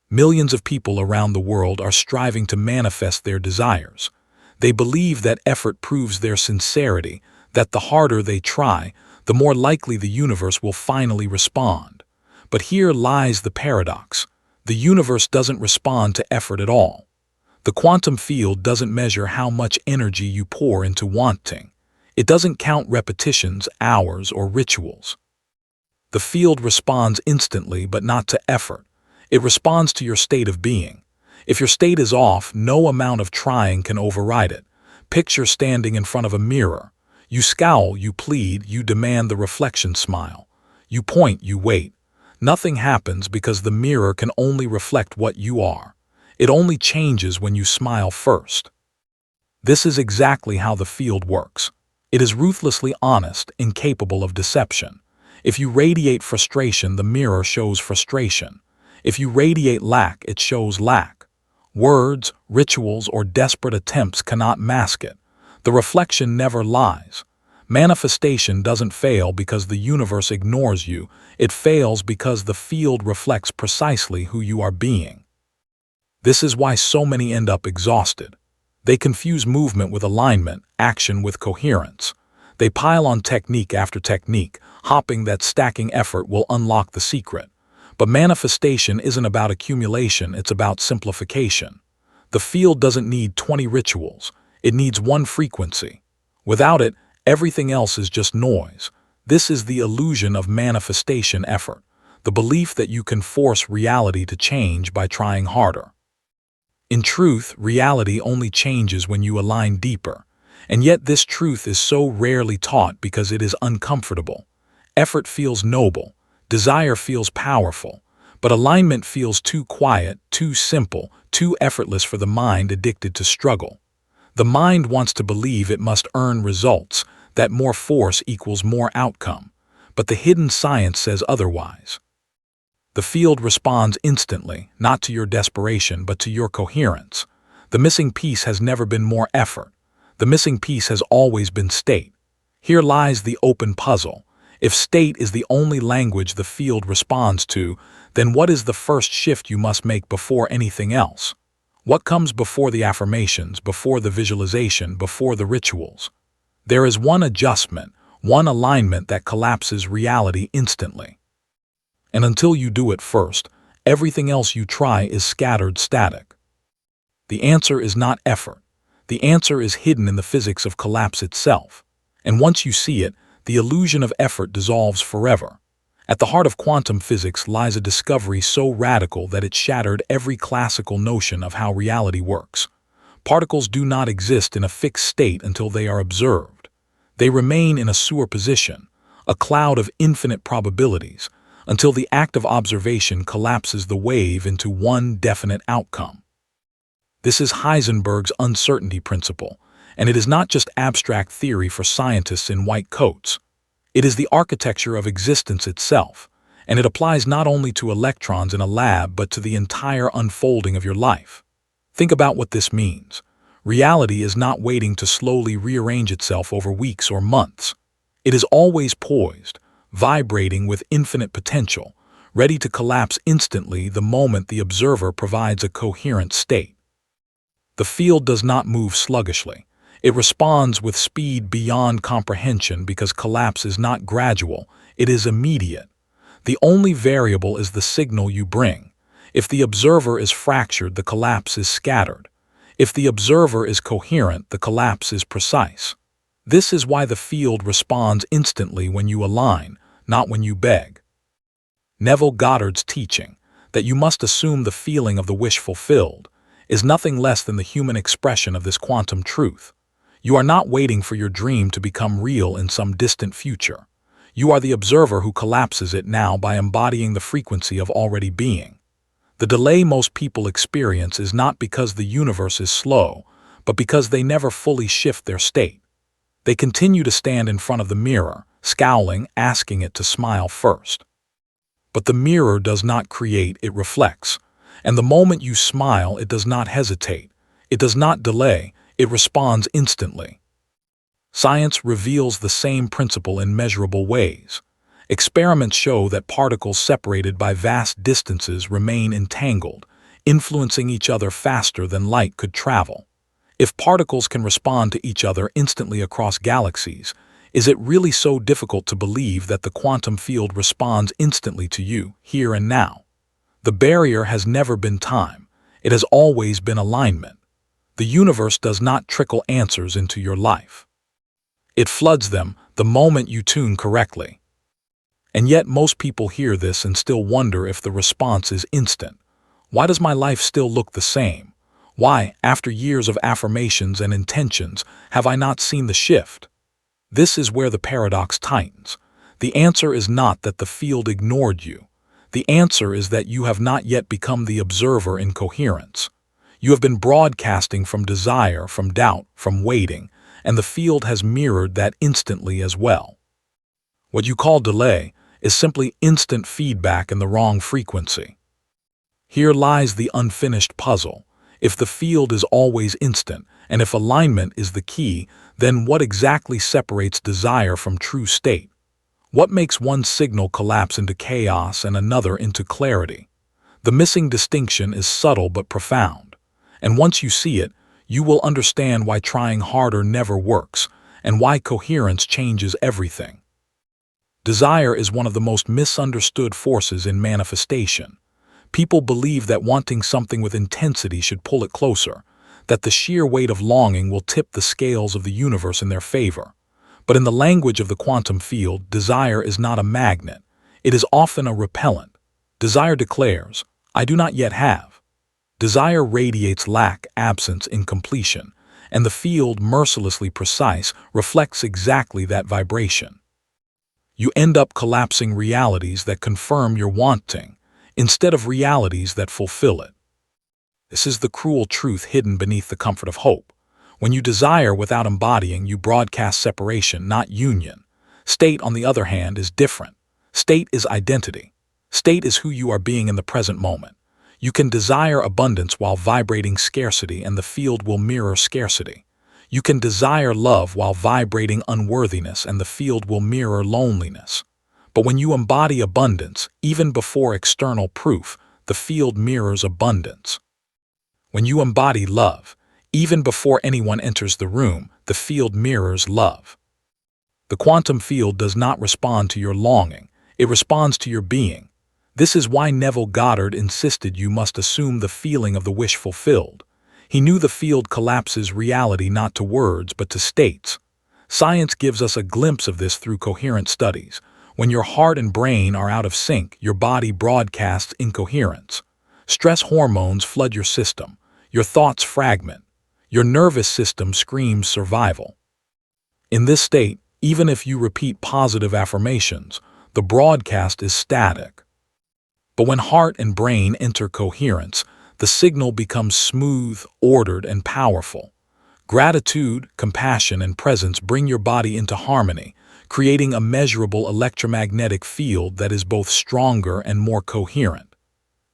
Millions of people around the world are striving to manifest their desires. They believe that effort proves their sincerity, that the harder they try, the more likely the universe will finally respond. But here lies the paradox. The universe doesn't respond to effort at all. The quantum field doesn't measure how much energy you pour into wanting. It doesn't count repetitions, hours, or rituals. The field responds instantly, but not to effort. It responds to your state of being. If your state is off, no amount of trying can override it. Picture standing in front of a mirror. You scowl, you plead, you demand the reflection smile. You point, you wait. Nothing happens because the mirror can only reflect what you are. It only changes when you smile first. This is exactly how the field works. It is ruthlessly honest, incapable of deception. If you radiate frustration, the mirror shows frustration. If you radiate lack, it shows lack. Words, rituals, or desperate attempts cannot mask it. The reflection never lies. Manifestation doesn't fail because the universe ignores you. It fails because the field reflects precisely who you are being. This is why so many end up exhausted. They confuse movement with alignment, action with coherence. They pile on technique after technique, hoping that stacking effort will unlock the secret. But manifestation isn't about accumulation, it's about simplification. The field doesn't need 20 rituals, it needs one frequency. Without it, everything else is just noise. This is the illusion of manifestation effort, the belief that you can force reality to change by trying harder. In truth, reality only changes when you align deeper. And yet this truth is so rarely taught because it is uncomfortable. Effort feels noble. Desire feels powerful, but alignment feels too quiet, too simple, too effortless for the mind addicted to struggle. The mind wants to believe it must earn results, that more force equals more outcome, but the hidden science says otherwise. The field responds instantly, not to your desperation, but to your coherence. The missing piece has never been more effort. The missing piece has always been state. Here lies the open puzzle. If state is the only language the field responds to, then what is the first shift you must make before anything else? What comes before the affirmations, before the visualization, before the rituals? There is one adjustment, one alignment that collapses reality instantly. And until you do it first, everything else you try is scattered static. The answer is not effort. The answer is hidden in the physics of collapse itself. And once you see it, the illusion of effort dissolves forever. At the heart of quantum physics lies a discovery so radical that it shattered every classical notion of how reality works. Particles do not exist in a fixed state until they are observed. They remain in a superposition, a cloud of infinite probabilities, until the act of observation collapses the wave into one definite outcome. This is Heisenberg's uncertainty principle, and it is not just abstract theory for scientists in white coats. It is the architecture of existence itself, and it applies not only to electrons in a lab but to the entire unfolding of your life. Think about what this means. Reality is not waiting to slowly rearrange itself over weeks or months. It is always poised, vibrating with infinite potential, ready to collapse instantly the moment the observer provides a coherent state. The field does not move sluggishly. It responds with speed beyond comprehension because collapse is not gradual, it is immediate. The only variable is the signal you bring. If the observer is fractured, the collapse is scattered. If the observer is coherent, the collapse is precise. This is why the field responds instantly when you align, not when you beg. Neville Goddard's teaching, that you must assume the feeling of the wish fulfilled, is nothing less than the human expression of this quantum truth. You are not waiting for your dream to become real in some distant future. You are the observer who collapses it now by embodying the frequency of already being. The delay most people experience is not because the universe is slow, but because they never fully shift their state. They continue to stand in front of the mirror, scowling, asking it to smile first. But the mirror does not create, it reflects. And the moment you smile, it does not hesitate. It does not delay. It responds instantly. Science reveals the same principle in measurable ways. Experiments show that particles separated by vast distances remain entangled, influencing each other faster than light could travel. If particles can respond to each other instantly across galaxies, is it really so difficult to believe that the quantum field responds instantly to you, here and now? The barrier has never been time. It has always been alignment. The universe does not trickle answers into your life. It floods them the moment you tune correctly. And yet most people hear this and still wonder if the response is instant. Why does my life still look the same? Why, after years of affirmations and intentions, have I not seen the shift? This is where the paradox tightens. The answer is not that the field ignored you. The answer is that you have not yet become the observer in coherence. You have been broadcasting from desire, from doubt, from waiting, and the field has mirrored that instantly as well. What you call delay is simply instant feedback in the wrong frequency. Here lies the unfinished puzzle. If the field is always instant, and if alignment is the key, then what exactly separates desire from true state? What makes one signal collapse into chaos and another into clarity? The missing distinction is subtle but profound. And once you see it, you will understand why trying harder never works, and why coherence changes everything. Desire is one of the most misunderstood forces in manifestation. People believe that wanting something with intensity should pull it closer, that the sheer weight of longing will tip the scales of the universe in their favor. But in the language of the quantum field, desire is not a magnet. It is often a repellent. Desire declares, "I do not yet have." Desire radiates lack, absence, incompletion, and the field, mercilessly precise, reflects exactly that vibration. You end up collapsing realities that confirm your wanting, instead of realities that fulfill it. This is the cruel truth hidden beneath the comfort of hope. When you desire without embodying, you broadcast separation, not union. State, on the other hand, is different. State is identity. State is who you are being in the present moment. You can desire abundance while vibrating scarcity, and the field will mirror scarcity. You can desire love while vibrating unworthiness, and the field will mirror loneliness. But when you embody abundance, even before external proof, the field mirrors abundance. When you embody love, even before anyone enters the room, the field mirrors love. The quantum field does not respond to your longing, it responds to your being. This is why Neville Goddard insisted you must assume the feeling of the wish fulfilled. He knew the field collapses reality not to words but to states. Science gives us a glimpse of this through coherent studies. When your heart and brain are out of sync, your body broadcasts incoherence. Stress hormones flood your system. Your thoughts fragment. Your nervous system screams survival. In this state, even if you repeat positive affirmations, the broadcast is static. But when heart and brain enter coherence, the signal becomes smooth, ordered, and powerful. Gratitude, compassion, and presence bring your body into harmony, creating a measurable electromagnetic field that is both stronger and more coherent.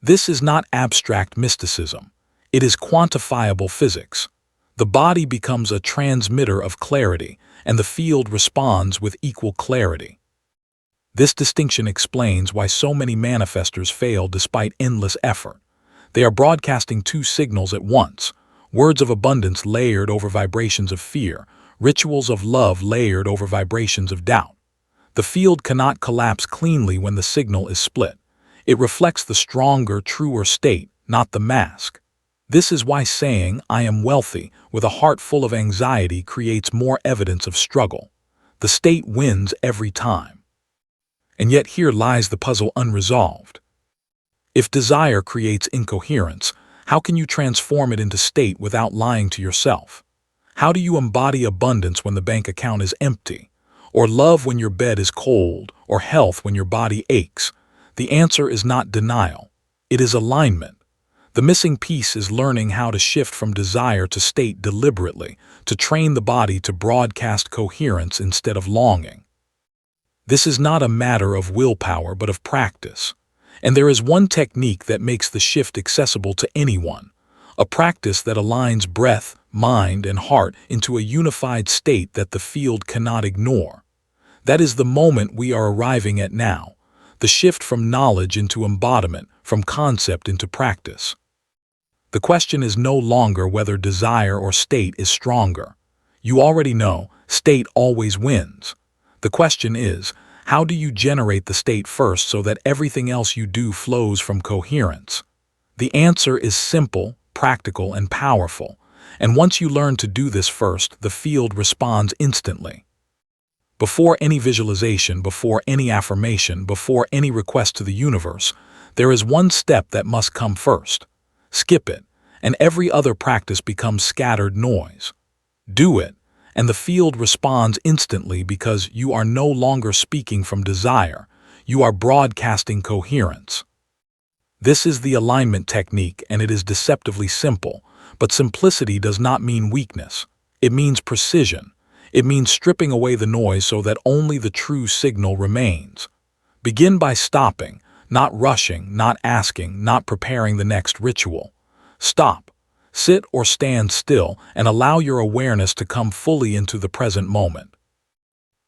This is not abstract mysticism. It is quantifiable physics. The body becomes a transmitter of clarity, and the field responds with equal clarity. This distinction explains why so many manifestors fail despite endless effort. They are broadcasting two signals at once: words of abundance layered over vibrations of fear, rituals of love layered over vibrations of doubt. The field cannot collapse cleanly when the signal is split. It reflects the stronger, truer state, not the mask. This is why saying, "I am wealthy," with a heart full of anxiety creates more evidence of struggle. The state wins every time. And yet here lies the puzzle unresolved. If desire creates incoherence, how can you transform it into state without lying to yourself? How do you embody abundance when the bank account is empty? Or love when your bed is cold? Or health when your body aches? The answer is not denial. It is alignment. The missing piece is learning how to shift from desire to state deliberately, to train the body to broadcast coherence instead of longing. This is not a matter of willpower but of practice. And there is one technique that makes the shift accessible to anyone, a practice that aligns breath, mind, and heart into a unified state that the field cannot ignore. That is the moment we are arriving at now, the shift from knowledge into embodiment, from concept into practice. The question is no longer whether desire or state is stronger. You already know, state always wins. The question is, how do you generate the state first so that everything else you do flows from coherence? The answer is simple, practical, and powerful. And once you learn to do this first, the field responds instantly. Before any visualization, before any affirmation, before any request to the universe, there is one step that must come first. Skip it, and every other practice becomes scattered noise. Do it, and the field responds instantly because you are no longer speaking from desire, you are broadcasting coherence. This is the alignment technique, and it is deceptively simple, but simplicity does not mean weakness. It means precision. It means stripping away the noise so that only the true signal remains. Begin by stopping, not rushing, not asking, not preparing the next ritual. Stop. Sit or stand still and allow your awareness to come fully into the present moment.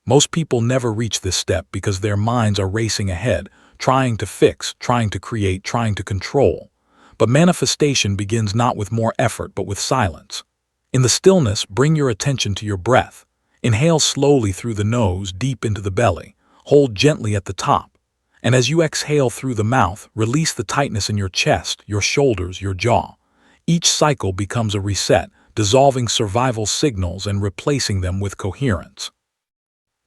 Most people never reach this step because their minds are racing ahead, trying to fix, trying to create, trying to control. But manifestation begins not with more effort but with silence. In the stillness, bring your attention to your breath. Inhale slowly through the nose, deep into the belly. Hold gently at the top. And as you exhale through the mouth, release the tightness in your chest, your shoulders, your jaw. Each cycle becomes a reset, dissolving survival signals and replacing them with coherence.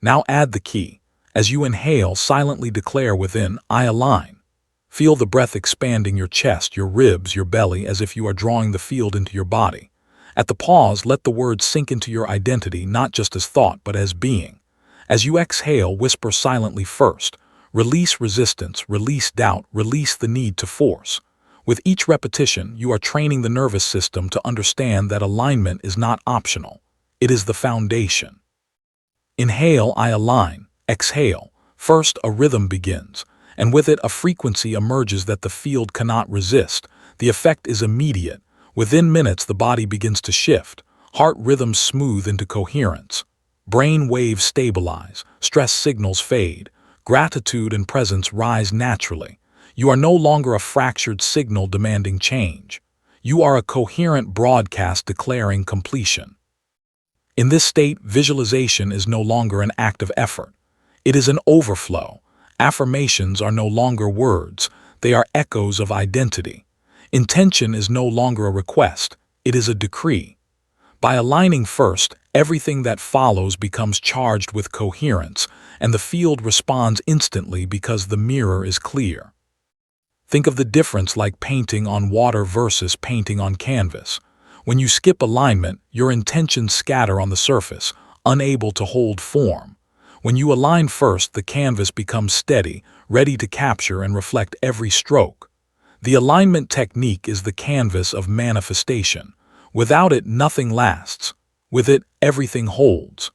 Now add the key. As you inhale, silently declare within, I align. Feel the breath expanding your chest, your ribs, your belly, as if you are drawing the field into your body. At the pause, let the words sink into your identity, not just as thought, but as being. As you exhale, whisper silently first. Release resistance, release doubt, release the need to force. With each repetition, you are training the nervous system to understand that alignment is not optional. It is the foundation. Inhale, I align. Exhale. First, a rhythm begins, and with it, a frequency emerges that the field cannot resist. The effect is immediate. Within minutes, the body begins to shift. Heart rhythms smooth into coherence. Brain waves stabilize. Stress signals fade. Gratitude and presence rise naturally. You are no longer a fractured signal demanding change. You are a coherent broadcast declaring completion. In this state, visualization is no longer an act of effort. It is an overflow. Affirmations are no longer words. They are echoes of identity. Intention is no longer a request. It is a decree. By aligning first, everything that follows becomes charged with coherence, and the field responds instantly because the mirror is clear. Think of the difference like painting on water versus painting on canvas. When you skip alignment, your intentions scatter on the surface, unable to hold form. When you align first, the canvas becomes steady, ready to capture and reflect every stroke. The alignment technique is the canvas of manifestation. Without it, nothing lasts. With it, everything holds.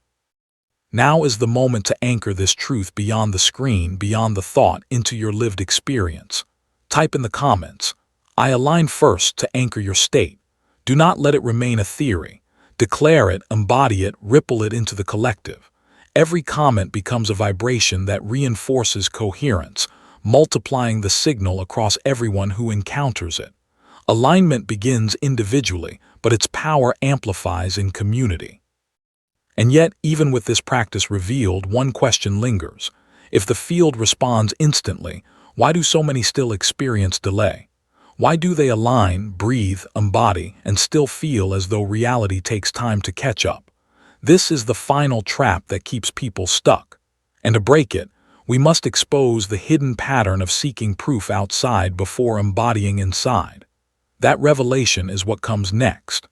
Now is the moment to anchor this truth beyond the screen, beyond the thought, into your lived experience. Type in the comments, I align first, to anchor your state. Do not let it remain a theory. Declare it, embody it, ripple it into the collective. Every comment becomes a vibration that reinforces coherence, multiplying the signal across everyone who encounters it. Alignment begins individually, but its power amplifies in community. And yet, even with this practice revealed, one question lingers. If the field responds instantly, why do so many still experience delay? Why do they align, breathe, embody, and still feel as though reality takes time to catch up? This is the final trap that keeps people stuck. And to break it, we must expose the hidden pattern of seeking proof outside before embodying inside. That revelation is what comes next.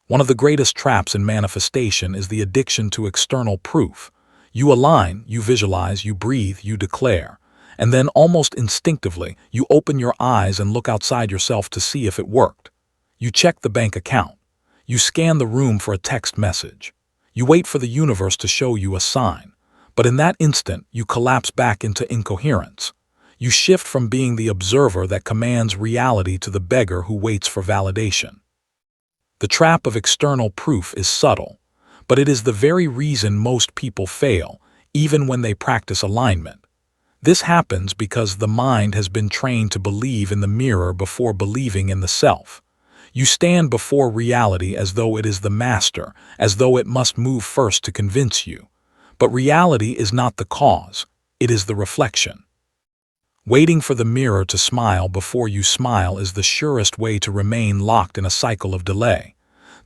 One of the greatest traps in manifestation is the addiction to external proof. You align, you visualize, you breathe, you declare. And then, almost instinctively, you open your eyes and look outside yourself to see if it worked. You check the bank account. You scan the room for a text message. You wait for the universe to show you a sign. But in that instant, you collapse back into incoherence. You shift from being the observer that commands reality to the beggar who waits for validation. The trap of external proof is subtle, but it is the very reason most people fail, even when they practice alignment. This happens because the mind has been trained to believe in the mirror before believing in the self. You stand before reality as though it is the master, as though it must move first to convince you. But reality is not the cause, it is the reflection. Waiting for the mirror to smile before you smile is the surest way to remain locked in a cycle of delay.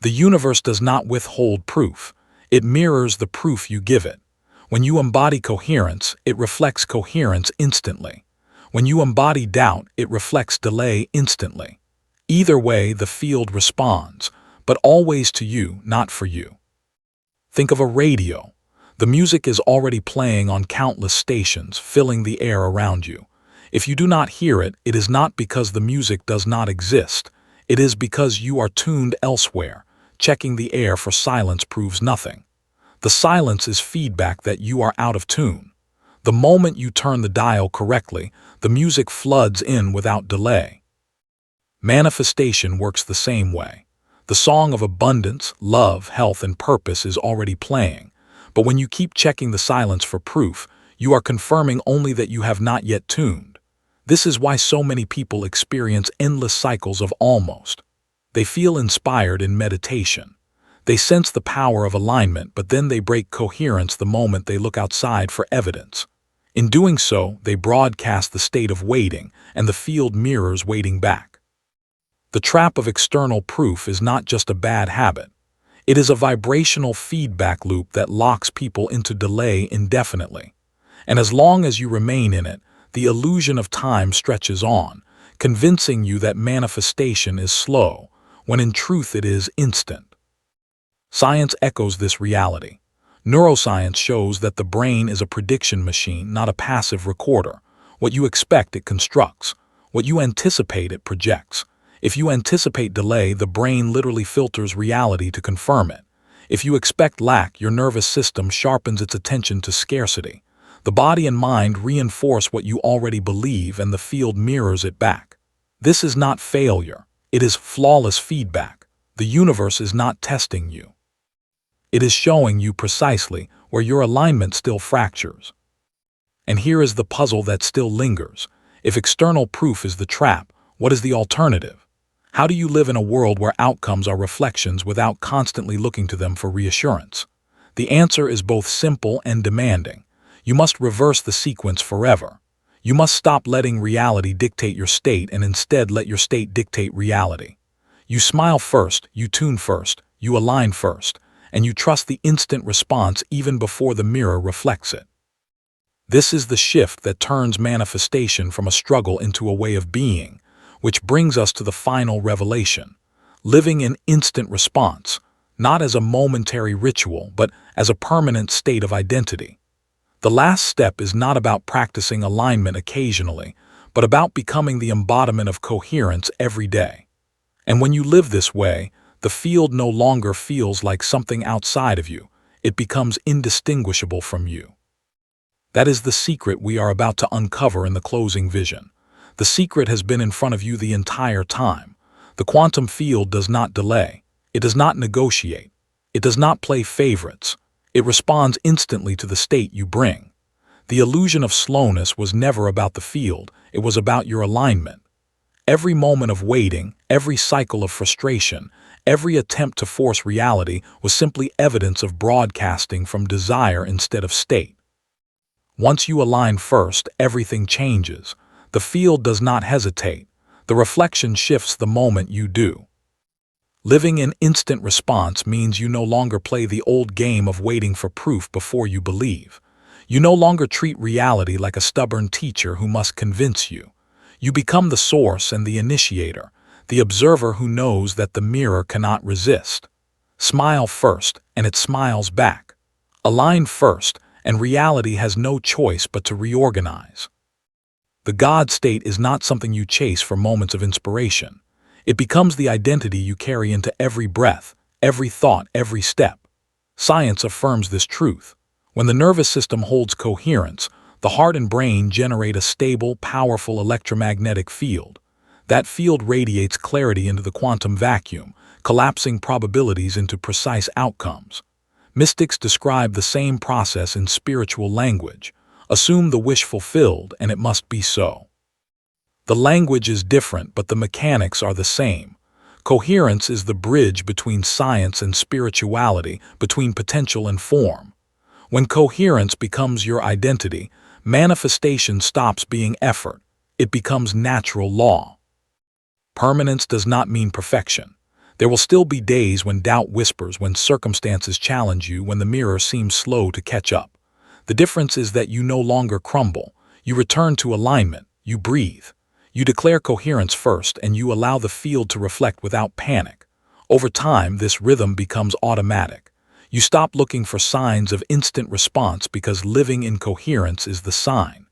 The universe does not withhold proof. It mirrors the proof you give it. When you embody coherence, it reflects coherence instantly. When you embody doubt, it reflects delay instantly. Either way, the field responds, but always to you, not for you. Think of a radio. The music is already playing on countless stations, filling the air around you. If you do not hear it, it is not because the music does not exist. It is because you are tuned elsewhere. Checking the air for silence proves nothing. The silence is feedback that you are out of tune. The moment you turn the dial correctly, the music floods in without delay. Manifestation works the same way. The song of abundance, love, health, and purpose is already playing. But when you keep checking the silence for proof, you are confirming only that you have not yet tuned. This is why so many people experience endless cycles of almost. They feel inspired in meditation. They sense the power of alignment, but then they break coherence the moment they look outside for evidence. In doing so, they broadcast the state of waiting, and the field mirrors waiting back. The trap of external proof is not just a bad habit. It is a vibrational feedback loop that locks people into delay indefinitely. And as long as you remain in it, the illusion of time stretches on, convincing you that manifestation is slow, when in truth it is instant. Science echoes this reality. Neuroscience shows that the brain is a prediction machine, not a passive recorder. What you expect, it constructs. What you anticipate, it projects. If you anticipate delay, the brain literally filters reality to confirm it. If you expect lack, your nervous system sharpens its attention to scarcity. The body and mind reinforce what you already believe, and the field mirrors it back. This is not failure. It is flawless feedback. The universe is not testing you. It is showing you precisely where your alignment still fractures. And here is the puzzle that still lingers. If external proof is the trap, what is the alternative? How do you live in a world where outcomes are reflections without constantly looking to them for reassurance? The answer is both simple and demanding. You must reverse the sequence forever. You must stop letting reality dictate your state and instead let your state dictate reality. You smile first, you tune first, you align first, and you trust the instant response even before the mirror reflects it. This is the shift that turns manifestation from a struggle into a way of being, which brings us to the final revelation: living in instant response, not as a momentary ritual, but as a permanent state of identity. The last step is not about practicing alignment occasionally, but about becoming the embodiment of coherence every day. And when you live this way, the field no longer feels like something outside of you. It becomes indistinguishable from you. That is the secret we are about to uncover in the closing vision. The secret has been in front of you the entire time. The quantum field does not delay. It does not negotiate. It does not play favorites. It responds instantly to the state you bring. The illusion of slowness was never about the field. It was about your alignment. Every moment of waiting, every cycle of frustration, every attempt to force reality was simply evidence of broadcasting from desire instead of state. Once you align first, everything changes. The field does not hesitate. The reflection shifts the moment you do. Living in instant response means you no longer play the old game of waiting for proof before you believe. You no longer treat reality like a stubborn teacher who must convince you. You become the source and the initiator, the observer who knows that the mirror cannot resist. Smile first, and it smiles back. Align first, and reality has no choice but to reorganize. The God state is not something you chase for moments of inspiration. It becomes the identity you carry into every breath, every thought, every step. Science affirms this truth. When the nervous system holds coherence, the heart and brain generate a stable, powerful electromagnetic field. That field radiates clarity into the quantum vacuum, collapsing probabilities into precise outcomes. Mystics describe the same process in spiritual language. Assume the wish fulfilled, and it must be so. The language is different, but the mechanics are the same. Coherence is the bridge between science and spirituality, between potential and form. When coherence becomes your identity, manifestation stops being effort. It becomes natural law. Permanence does not mean perfection. There will still be days when doubt whispers, when circumstances challenge you, when the mirror seems slow to catch up. The difference is that you no longer crumble. You return to alignment. You breathe. You declare coherence first, and you allow the field to reflect without panic. Over time, this rhythm becomes automatic. You stop looking for signs of instant response because living in coherence is the sign.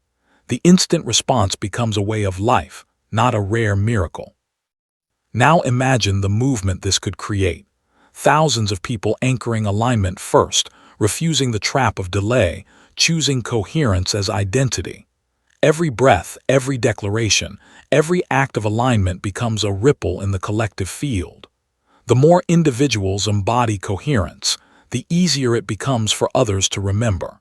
The instant response becomes a way of life, not a rare miracle. Now imagine the movement this could create. Thousands of people anchoring alignment first, refusing the trap of delay, choosing coherence as identity. Every breath, every declaration, every act of alignment becomes a ripple in the collective field. The more individuals embody coherence, the easier it becomes for others to remember.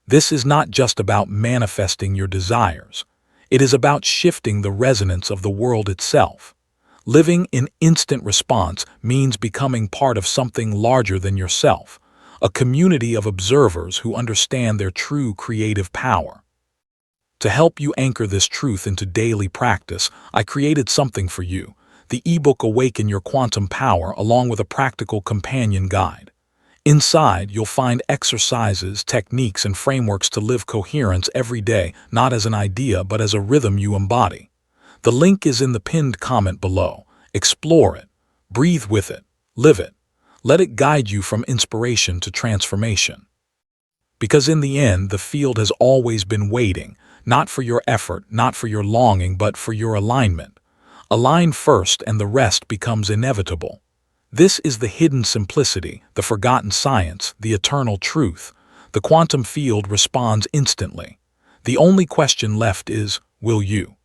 This is not just about manifesting your desires. It is about shifting the resonance of the world itself. Living in instant response means becoming part of something larger than yourself, a community of observers who understand their true creative power. To help you anchor this truth into daily practice, I created something for you, the ebook Awaken Your Quantum Power, along with a practical companion guide. Inside, you'll find exercises, techniques, and frameworks to live coherence every day, not as an idea, but as a rhythm you embody. The link is in the pinned comment below. Explore it, breathe with it, live it. Let it guide you from inspiration to transformation. Because in the end, the field has always been waiting, not for your effort, not for your longing, but for your alignment. Align first and the rest becomes inevitable. This is the hidden simplicity, the forgotten science, the eternal truth. The quantum field responds instantly. The only question left is, will you?